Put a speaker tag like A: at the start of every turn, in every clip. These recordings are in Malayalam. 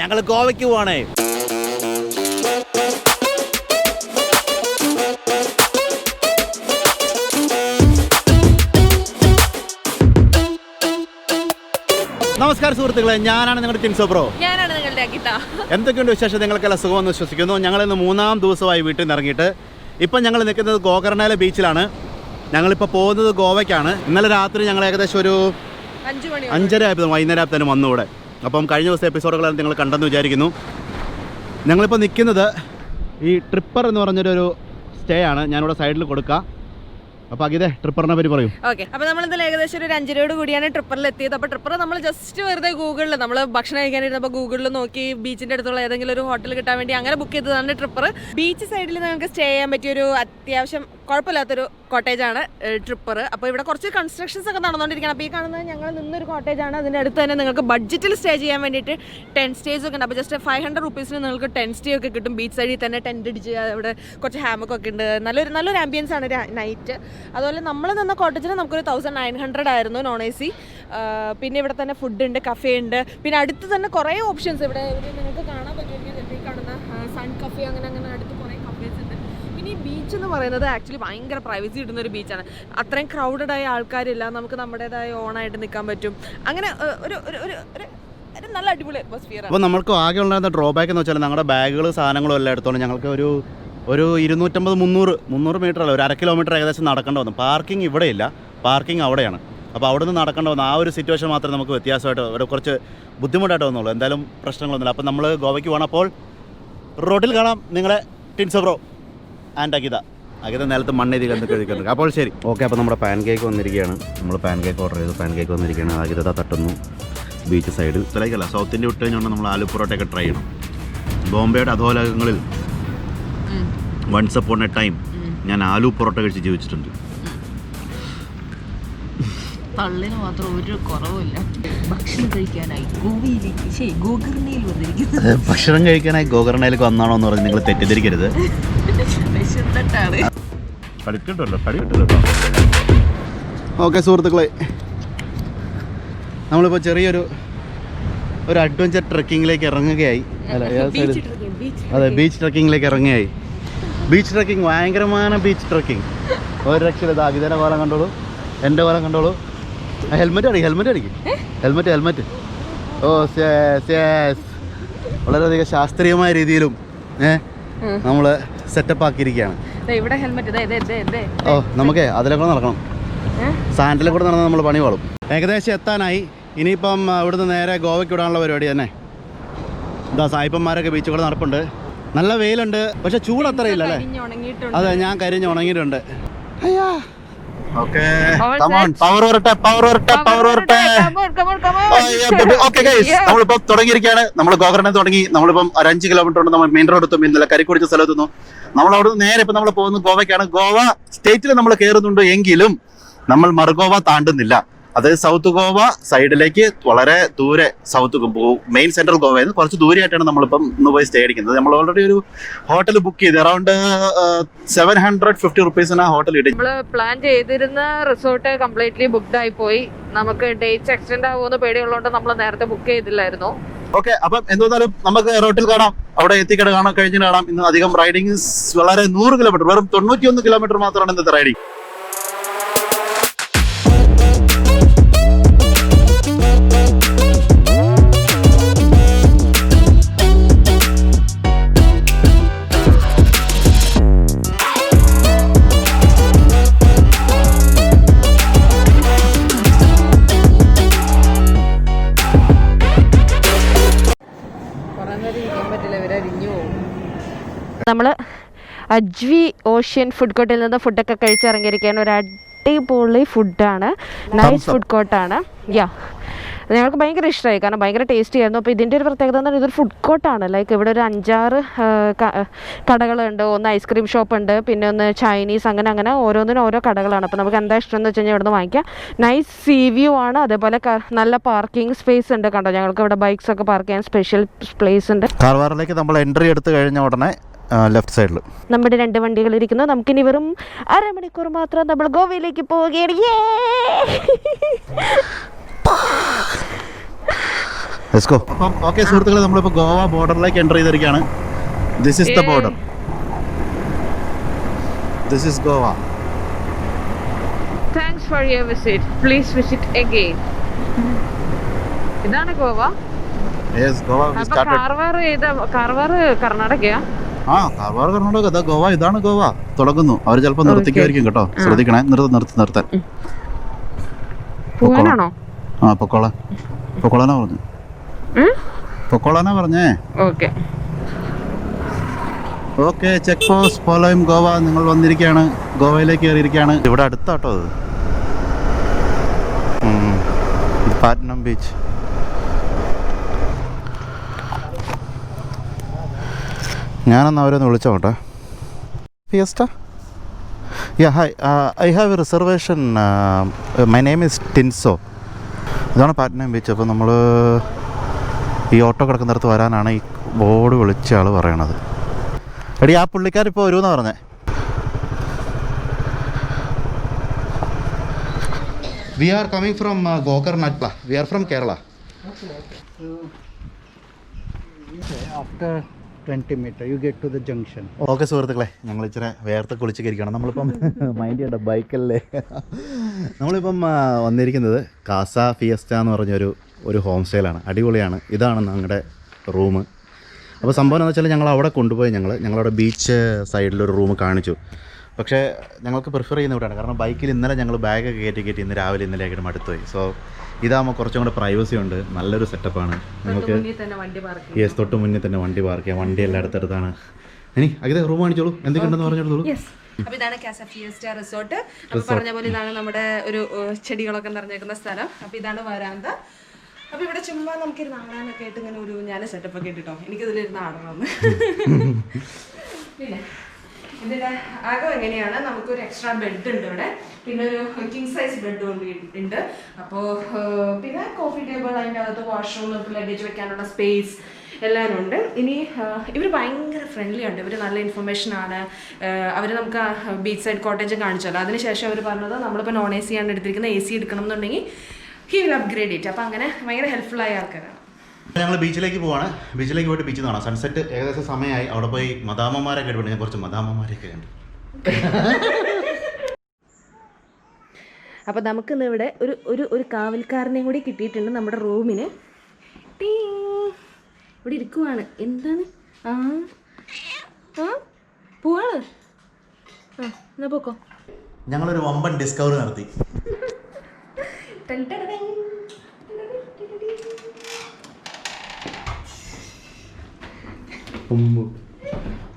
A: ഞങ്ങൾ ഗോവയ്ക്ക് പോവാണേ. നമസ്കാരം സുഹൃത്തുക്കളെ, ഞാനാണ് നിങ്ങളുടെ TinsoBro.
B: ഞാനാണ് നിങ്ങളുടെ ഗീത.
A: എന്തൊക്കെയുണ്ട് വിശേഷം? നിങ്ങൾക്കെല്ലാം സുഖമെന്ന് വിശ്വസിക്കുന്നു. ഞങ്ങളിന്ന് 3-ാം ദിവസമായി വീട്ടിൽ നിന്ന് ഇറങ്ങിയിട്ട് ഇപ്പം ഞങ്ങൾ നിൽക്കുന്നത് ഗോകർണയിലെ ബീച്ചിലാണ്. ഞങ്ങളിപ്പോൾ പോകുന്നത് ഗോവയ്ക്കാണ്. ഇന്നലെ രാത്രി ഞങ്ങൾ ഏകദേശം ഒരു 5:30 ആയപ്പോൾ വൈകുന്നേരം ആയപ്പോൾ തന്നെ വന്നു ഇവിടെ. അപ്പം കഴിഞ്ഞ ദിവസത്തെ എപ്പിസോഡുകളെല്ലാം നിങ്ങൾ കണ്ടെന്ന് വിചാരിക്കുന്നു. ഞങ്ങളിപ്പോൾ നിൽക്കുന്നത് ഈ ട്രിപ്പർ എന്ന് പറഞ്ഞൊരു സ്റ്റേ ആണ്. ഞാനിവിടെ സൈഡിൽ കൊടുക്കാം. അപ്പോൾ അഗീതേ, ട്രിപ്പറിനെ പറ്റി പറയും.
B: ഓക്കെ, അപ്പോൾ നമ്മൾ എന്തായാലും ഏകദേശം ഒരു 5:30 കൂടിയാണ് ട്രിപ്പറിൽ എത്തിയത്. അപ്പോൾ ട്രിപ്പർ നമ്മൾ ജസ്റ്റ് വെറുതെ ഗൂഗിളിൽ നമ്മൾ ഭക്ഷണം കഴിക്കാനിരുന്നപ്പോൾ ഗൂഗിളിൽ നോക്കി ബീച്ചിൻ്റെ അടുത്തുള്ള ഏതെങ്കിലും ഒരു ഹോട്ടൽ കിട്ടാൻ വേണ്ടി അങ്ങനെ ബുക്ക് ചെയ്തതാണ് ട്രിപ്പർ. ബീച്ച് സൈഡിൽ നിങ്ങൾക്ക് സ്റ്റേ ചെയ്യാൻ പറ്റിയൊരു അത്യാവശ്യം കുഴപ്പമില്ലാത്തൊരു കോട്ടേജാണ് ട്രിപ്പർ. അപ്പോൾ ഇവിടെ കുറച്ച് കൺസ്ട്രക്ഷൻസ് ഒക്കെ നടന്നുകൊണ്ടിരിക്കുകയാണ്. അപ്പോൾ ഈ കാണുന്നത് ഞങ്ങൾ നിന്നൊരു കോട്ടേജാണ്. അതിൻ്റെ അടുത്ത് തന്നെ നിങ്ങൾക്ക് ബഡ്ജറ്റിൽ സ്റ്റേ ചെയ്യാൻ വേണ്ടിയിട്ട് 10 സ്റ്റേസ് ഒക്കെ ഉണ്ട്. അപ്പോൾ ജസ്റ്റ് 500 റുപ്പീസിന് നിങ്ങൾക്ക് 10 സ്റ്റേ ഒക്കെ കിട്ടും. ബീച്ച് സൈഡിൽ തന്നെ ടെൻറ്റ് അടിച്ച് അവിടെ കുറച്ച് ഹാമൊക്കെ ഉണ്ട്. നല്ലൊരു ആംബിയൻസ് ആണ് നൈറ്റ്. അതുപോലെ നമ്മൾ നിന്ന കോട്ടേജിന് നമുക്കൊരു 1900 ആയിരുന്നു നോൺ AC. പിന്നെ ഇവിടെ തന്നെ ഫുഡ് ഉണ്ട്, കഫേ ഉണ്ട്. പിന്നെ അടുത്ത് തന്നെ കുറേ ഓപ്ഷൻസ് ഇവിടെ നിങ്ങൾക്ക് കാണാൻ പറ്റുമെങ്കിൽ ഈ കാണുന്ന സൺ കഫേ അങ്ങനെ അടുത്ത് കുറേ കഫേസ് ഉണ്ട്. പിന്നെ ഈ ബീച്ച് എന്ന് പറയുന്നത് ആക്ച്വലി ഭയങ്കര പ്രൈവസി കിട്ടുന്ന ഒരു ബീച്ചാണ്. അത്രയും ക്രൗഡഡ് ആയ ആൾക്കാരില്ല, നമുക്ക് നമ്മുടേതായ ഓണായിട്ട് നിൽക്കാൻ പറ്റും. അങ്ങനെ ഒരു നല്ല അടിപൊളി അറ്റ്മോസ്ഫിയർ.
A: അപ്പോൾ നമുക്ക് ആകെ ഉണ്ടായിരുന്ന ഡ്രോബാക്ക് എന്ന് വെച്ചാൽ ഞങ്ങളുടെ ബാഗുകൾ സാധനങ്ങളും എല്ലാം എടുത്തോണ്ട് ഞങ്ങൾക്ക് ഒരു 250-300 മീറ്റർ അല്ല, ഒരു 1/2 കിലോമീറ്റർ ഏകദേശം നടക്കേണ്ട വന്നു. പാർക്കിംഗ് ഇവിടെ ഇല്ല, പാർക്കിംഗ് അവിടെയാണ്. അപ്പോൾ അവിടെ നിന്ന് നടക്കേണ്ട വന്നു. ആ ഒരു സിറ്റുവേഷൻ മാത്രമേ നമുക്ക് വ്യത്യാസമായിട്ട് ഇവിടെ കുറച്ച് ബുദ്ധിമുട്ടായിട്ട് വന്നുള്ളൂ. എന്തായാലും പ്രശ്നങ്ങളൊന്നുമില്ല. അപ്പോൾ നമ്മൾ ഗോവയ്ക്ക് പോകണം. അപ്പോൾ റോഡിൽ കാണാം നിങ്ങളെ TinsoBro ആൻഡ് അഗീത നേരത്തെ മണ്ണെഴുതി എന്തൊക്കെ കഴിക്കുന്നുണ്ട്. അപ്പോൾ ശരി, ഓക്കെ. അപ്പോൾ നമ്മുടെ പാൻ കേക്ക് വന്നിരിക്കുകയാണ്. നമ്മൾ പാൻ കേക്ക് ഓർഡർ ചെയ്തു. പാൻ കേക്ക് വന്നിരിക്കുകയാണ്. അഗീത തട്ടുന്നു ബീച്ച് സൈഡിൽ. ഇതിലേക്കല്ല, സൗത്ത് ഇന്ത്യ വിട്ട് കഴിഞ്ഞാൽ നമ്മൾ ആലു പൊറോട്ടയൊക്കെ ട്രൈ ചെയ്യണം. ബോംബെയുടെ അധോലോകങ്ങളിൽ വൺസ് അപ്പോൺ എ ടൈം ഞാൻ ആലു പൊറോട്ട കഴിച്ച് ജീവിച്ചിട്ടുണ്ട്.
B: തള്ളിന് മാത്രം ഒരു കുറവുമില്ല. ഭക്ഷണം കഴിക്കാനായി ഗോകർണയിൽ വന്നിരിക്കുന്നത്.
A: ഭക്ഷണം കഴിക്കാനായി ഗോകർണയിലേക്ക് വന്നാണോ എന്ന് പറഞ്ഞ് നിങ്ങൾ തെറ്റിദ്ധരിക്കരുത്. ഓക്കെ സുഹൃത്തുക്കളെ, നമ്മളിപ്പോൾ ചെറിയൊരു അഡ്വഞ്ചർ ട്രെക്കിങ്ങിലേക്ക് ഇറങ്ങുകയായി. അതെ, ബീച്ച് ട്രെക്കിങ്ങിലേക്ക് ഇറങ്ങുകയായി. ബീച്ച് ട്രെക്കിംഗ്, ഭയങ്കരமான ബീച്ച് ട്രെക്കിംഗ്. ഒരു രക്ഷയില്ല. അഗീതയുടെ കോലം കണ്ടോളൂ, എൻ്റെ കോലം കണ്ടോളൂ. ഹെൽമെറ്റ്. ഓ വളരെയധികം ശാസ്ത്രീയമായ രീതിയിലും നമ്മൾ സെറ്റപ്പ് ആക്കിയിരിക്കുകയാണ്. ഓ, നമുക്കേ അതിലൂടെ നടക്കണം. സാൻഡിലെ കൂടെ നടന്നാൽ നമ്മൾ പണി പാളും. ഏകദേശം എത്താനായി. ഇനിയിപ്പം ഇവിടുന്ന് നേരെ ഗോവയ്ക്ക് വിടാനുള്ള പരിപാടി തന്നെ. എന്താ, സായിപ്പന്മാരൊക്കെ ബീച്ചിൽ കൂടെ നടപ്പുണ്ട്. നല്ല വെയിലുണ്ട്, പക്ഷെ ചൂട് അത്രയില്ല അല്ലേ? അതെ, ഞാൻ കരിഞ്ഞ് ഉണങ്ങിയിട്ടുണ്ട്. നമ്മളിപ്പോ തുടങ്ങിയിരിക്കുകയാണ്. നമ്മൾ ഗോകർണയിൽ തുടങ്ങി. നമ്മളിപ്പം 5 കിലോമീറ്റർ ഉണ്ട്. നമ്മൾ മെയിൻ റോഡ് എത്തും. ഇന്നലെ കരിക്കുടിച്ച സ്ഥലത്തുനിന്നു നമ്മൾ അവിടെ നേരെ ഇപ്പം നമ്മൾ പോകുന്നത് ഗോവയ്ക്കാണ്. ഗോവ സ്റ്റേറ്റിൽ നമ്മൾ കയറുന്നുണ്ട് എങ്കിലും നമ്മൾ മറുഗോവ താണ്ടുന്നില്ല. അത് സൗത്ത് ഗോവ സൈഡിലേക്ക് വളരെ ദൂരെ, മെയിൻ സെൻട്രൽ ഗോവയിൽ നിന്ന് കുറച്ച് ദൂരെയായിട്ടാണ് നമ്മളിപ്പം ഇന്ന് പോയി സ്റ്റേ അടിക്കുന്നത്. നമ്മൾ ഓൾറെഡി ഒരു ഹോട്ടൽ ബുക്ക് ചെയ്ത് അറൗണ്ട് 750 റുപ്പീസിന് ആ ഹോട്ടൽ ഇട്ട്.
B: നമ്മൾ പ്ലാൻ ചെയ്തിരുന്ന റിസോർട്ട് കംപ്ലീറ്റ്ലി ബുക്ക്ഡ് ആയി പോയി. നമുക്ക് ഡേറ്റ്സ് എക്സ്റ്റെൻഡ് ആവുമെന്ന് പേടിയുള്ളതുകൊണ്ട് നമ്മൾ നേരത്തെ ബുക്ക് ചെയ്തില്ലായിരുന്നു.
A: ഓക്കെ, അപ്പം എന്തായാലും നമുക്ക് റോട്ടിൽ കാണാം. അവിടെ എത്തിക്കട കാണാൻ കഴിഞ്ഞിട്ട് കാണാം. ഇന്ന് അധികം റൈഡിങ് വളരെ 100 കിലോമീറ്റർ, വെറും 91 കിലോമീറ്റർ മാത്രമാണ് ഇന്നത്തെ റൈഡിങ്.
B: നമ്മൾ അജ്വി ഓഷ്യൻ ഫുഡ് കോർട്ടിൽ നിന്ന് ഫുഡൊക്കെ കഴിച്ചിറങ്ങിയിരിക്കുകയാണ്. ഒരു അടിപൊളി ഫുഡാണ്, നൈസ് ഫുഡ് കോർട്ടാണ്. ഞങ്ങൾക്ക് ഭയങ്കര ഇഷ്ടമായി, കാരണം ഭയങ്കര ടേസ്റ്റി ആയിരുന്നു. അപ്പോൾ ഇതിൻ്റെ ഒരു പ്രത്യേകത എന്ന് പറഞ്ഞാൽ ഇതൊരു ഫുഡ് കോർട്ടാണ്. ലൈക്ക് ഇവിടെ ഒരു 5-6 കടകളുണ്ട്. ഒന്ന് ഐസ്ക്രീം ഷോപ്പ് ഉണ്ട്, പിന്നെ ഒന്ന് ചൈനീസ്, അങ്ങനെ ഓരോന്നിനും ഓരോ കടകളാണ്. അപ്പോൾ നമുക്ക് എന്താ ഇഷ്ടം എന്ന് വെച്ച് കഴിഞ്ഞാൽ ഇവിടെ നിന്ന് വാങ്ങിക്കാം. നൈസ് സീ വ്യൂ ആണ്. അതേപോലെ നല്ല പാർക്കിംഗ് സ്പേസ് ഉണ്ട്. കണ്ടോ, ഞങ്ങൾക്ക് ഇവിടെ ബൈക്സ് ഒക്കെ പാർക്ക് ചെയ്യാൻ സ്പെഷ്യൽ പ്ലേസ് ഉണ്ട്.
A: കാർവാറിലേക്ക് നമ്മൾ എൻട്രി എടുത്തു കഴിഞ്ഞ ഉടനെ ലെഫ്റ്റ് സൈഡിൽ
B: നമ്മുടെ 2 വണ്ടികൾ ഇരിക്കുന്നു. നമുക്കിനി വെറും 1/2 മണിക്കൂർ മാത്രം നമ്മൾ ഗോവയിലേക്ക് പോവുകയാണ്.
A: Let's go. അപ്പം ഓക്കെ സുഹൃത്തുക്കളെ, നമ്മളിപ്പോൾ ഗോവ ബോർഡറിലേക്ക് എൻ്റർ ചെയ്തിരിക്കുകയാണ്. This is the border. This is Goa.
B: Thanks for your visit, please visit again. ഇതാണ് Goa.
A: Yes, Goa we started.
B: Karwar കർണാടകയാ?
A: ആ, കാർവാർ കർണാടക. ഇതാ ഗോവ, ഇതാണ് ഗോവ. തുടങ്ങുന്നു. അവർ ചിലപ്പോൾ നിർത്തിക്കുമായിരിക്കും കേട്ടോ, ശ്രദ്ധിക്കണേ. നിർത്താൻ
B: പോകാനാണോ?
A: ആ, പൊക്കോളാനാ പറഞ്ഞേ. ഓക്കെ ഓക്കെ, ചെക്ക് പോസ്റ്റ് ഫോളോയും ഗോവ. നിങ്ങൾ വന്നിരിക്കുകയാണ്, ഗോവയിലേക്ക് കയറിയിരിക്കുകയാണ്. ഇവിടെ അടുത്താട്ടോ അത്, പാറ്റ്നം ബീച്ച്. ഞാനെന്നാ അവരൊന്ന് വിളിച്ചോട്ടെ. Fiesta? Yeah, hi, I have a reservation. My name is Tinso. ഇതാണ് പാറ്റ്നം ബീച്ച്. അപ്പോൾ നമ്മൾ ഈ ഓട്ടോ കിടക്കുന്നിടത്ത് വരാനാണ് ഈ ബോർഡ് വിളിച്ച ആൾ പറയണത്. എടി, ആ പുള്ളിക്കാരിപ്പോൾ വരുമെന്നാണ് പറഞ്ഞത്. We are coming from Gokarna. We are from Kerala.
C: After 20 meters, you get to the junction.
A: Okay സുഹൃത്തുക്കളെ, ഞങ്ങൾ ഇച്ചിരി വേർത്ത് കുളിച്ച് കയറിക്കണം. നമ്മളിപ്പം മൈൻഡ് ചെയ്യേണ്ട ബൈക്കല്ലേ. നമ്മളിപ്പം വന്നിരിക്കുന്നത് കാസ ഫിയസ്റ്റ എന്ന് പറഞ്ഞൊരു ഹോം സ്റ്റേയിലാണ്. അടിപൊളിയാണ്. ഇതാണ് ഞങ്ങളുടെ റൂം. അപ്പോൾ സംഭവം എന്ന് വെച്ചാൽ ഞങ്ങൾ അവിടെ കൊണ്ടുപോയി. ഞങ്ങളവിടെ ബീച്ച് സൈഡിലൊരു റൂം കാണിച്ചു. പക്ഷേ ഞങ്ങൾക്ക് പ്രിഫർ ചെയ്യുന്ന ഇവിടെയാണ്. കാരണം ബൈക്കിൽ ഇന്നലെ ഞങ്ങൾ ബാഗൊക്കെ കയറ്റി ഇന്ന് രാവിലെ ഇന്നലെയായിട്ട് മടുത്തുപോയി. സോ ഇതാകുമ്പോൾ കുറച്ചും കൂടെ പ്രൈവസി ഉണ്ട്. നല്ലൊരു സെറ്റപ്പാണ്. നമുക്ക് യെസ്, തൊട്ട് മുന്നിൽ തന്നെ വണ്ടി പാർക്ക് ചെയ്യാം. വണ്ടി എല്ലാം അടുത്തടുത്താണ്. ഇനി അതെ, റൂം കാണിച്ചോളൂ, എന്തൊക്കെയുണ്ടെന്ന് പറഞ്ഞോളൂ.
B: അപ്പോൾ ഇതാണ് കാസ ഫിയസ്റ്റ റിസോർട്ട്. അപ്പോൾ പറഞ്ഞ പോലെ ഇതാണ് നമ്മുടെ ഒരു ചെടികളൊക്കെ നിറഞ്ഞേക്കുന്ന സ്ഥലം. അപ്പോൾ ഇതാണ് വരാന്ത. അപ്പോൾ ഇവിടെ ചുമ്മാ നമുക്കിരുന്ന് ആടാനൊക്കെ ആയിട്ട് ഇങ്ങനെ ഒരു ഞാൻ സെറ്റപ്പ് ഒക്കെ ഇട്ടിട്ടോ. എനിക്കിതിലിരുന്ന് ആടണമെന്ന്. പിന്നെ ഇതിൻ്റെ ആകം എങ്ങനെയാണ്, നമുക്കൊരു എക്സ്ട്രാ ബെഡ് ഉണ്ട് ഇവിടെ. പിന്നെ ഒരു കിങ് സൈസ് ബെഡ് ഉണ്ട്. അപ്പോൾ പിന്നെ കോഫി ടേബിൾ, അതിൻ്റെ അകത്ത് വാഷ്റൂം, നമുക്ക് ലഗേജ് വെക്കാനുള്ള സ്പേസ് എല്ലാവരും ഉണ്ട്. ഇനി ഇവർ ഭയങ്കര ഫ്രണ്ട്ലി ഉണ്ട്. ഇവർ നല്ല ഇൻഫർമേഷനാണ്. അവർ നമുക്ക് ബീച്ച് സൈഡ് കോട്ടേജ് കാണിച്ചല്ലോ. അതിനുശേഷം അവർ പറഞ്ഞത് നമ്മളിപ്പോൾ നോൺ AC ആണ് എടുത്തിരിക്കുന്നത്, AC എടുക്കണം എന്നുണ്ടെങ്കിൽ ഹി വിൽ അപ്ഗ്രേഡ് ഇറ്റ്. അപ്പോൾ അങ്ങനെ ഭയങ്കര ഹെൽപ്ഫുള്ളായ ആൾക്കാരാണ്.
A: ഞങ്ങൾ ബീച്ചിലേക്ക് പോവാണ്. ബീച്ചിലേക്ക് പോയിട്ട് ബീച്ചിൽ നിന്നാണ് സൺസെറ്റ് ഏകദേശം സമയമായി. അവിടെ പോയി മദാമ്മമാരൊക്കെ എടുപ്പുണ്ട്. ഞാൻ കുറച്ച് മദാമ്മമാരൊക്കെ ഉണ്ട്.
B: അപ്പോൾ നമുക്കിന്ന് ഇവിടെ ഒരു കാവൽക്കാരനെയും കൂടി കിട്ടിയിട്ടുണ്ട് നമ്മുടെ റൂമിന്. ഇവിടെ ഇരിക്കുവാണ്. എന്താണ്? പോവാണ്. എന്നാ പോക്കോ.
A: ഞങ്ങളൊരു വമ്പൻ ഡിസ്കവറി നടത്തി.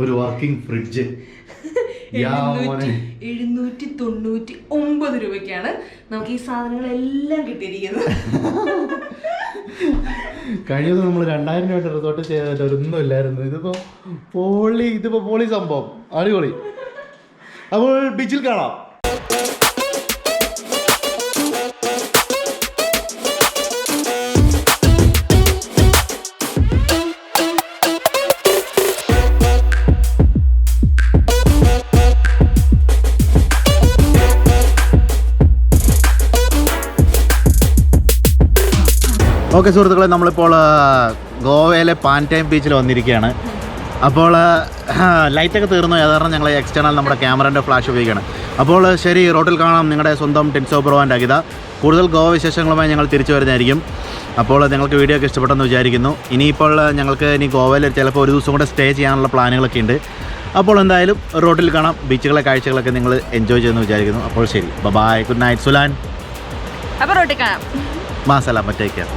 A: ഒരു വർക്കിംഗ് ഫ്രിഡ്ജ്
B: 799 രൂപയ്ക്കാണ് നമുക്ക് ഈ സാധനങ്ങളെല്ലാം കിട്ടിയിരിക്കുന്നത്.
A: കഴിഞ്ഞ ദിവസം നമ്മൾ 2000 രൂപ റിസോർട്ട് ചെയ്തിട്ട് ഒന്നും ഇല്ലായിരുന്നു. ഇതിപ്പോ പോളി സംഭവം, അടിപൊളി. അപ്പോൾ ബീച്ചിൽ കാണാം. ഓക്കെ സുഹൃത്തുക്കളെ, നമ്മളിപ്പോൾ ഗോവയിലെ പാൻറ്റൈം ബീച്ചിൽ വന്നിരിക്കുകയാണ്. അപ്പോൾ ലൈറ്റൊക്കെ തീർന്നു. ഏതാണ്ട് ഞങ്ങൾ എക്സ്റ്റേണൽ നമ്മുടെ ക്യാമറേൻ്റെ ഫ്ലാഷ് ഉപയോഗിക്കുകയാണ്. അപ്പോൾ ശരി, റോഡിൽ കാണാം നിങ്ങളുടെ സ്വന്തം ടിൻസോബ്രോ ആൻഡ് അഗിത. കൂടുതൽ ഗോവ വിശേഷങ്ങളുമായി ഞങ്ങൾ തിരിച്ചു വരുന്നതായിരിക്കും. അപ്പോൾ നിങ്ങൾക്ക് വീഡിയോ ഒക്കെ ഇഷ്ടപ്പെട്ടെന്ന് വിചാരിക്കുന്നു. ഇനിയിപ്പോൾ ഞങ്ങൾക്ക് ഗോവയിൽ ചിലപ്പോൾ ഒരു ദിവസം കൂടെ സ്റ്റേ ചെയ്യാനുള്ള പ്ലാനുകളൊക്കെ ഉണ്ട്. അപ്പോൾ എന്തായാലും റോഡിൽ കാണാം. ബീച്ചുകളെ കാഴ്ചകളൊക്കെ നിങ്ങൾ എൻജോയ് ചെയ്യുമെന്ന് വിചാരിക്കുന്നു. അപ്പോൾ ശരി, ബൈ, ഗുഡ് നൈറ്റ് സുലാൻ.
B: അപ്പോൾ റോഡിൽ കാണാം.
A: മാസലാം, ടേക്ക് കെയർ.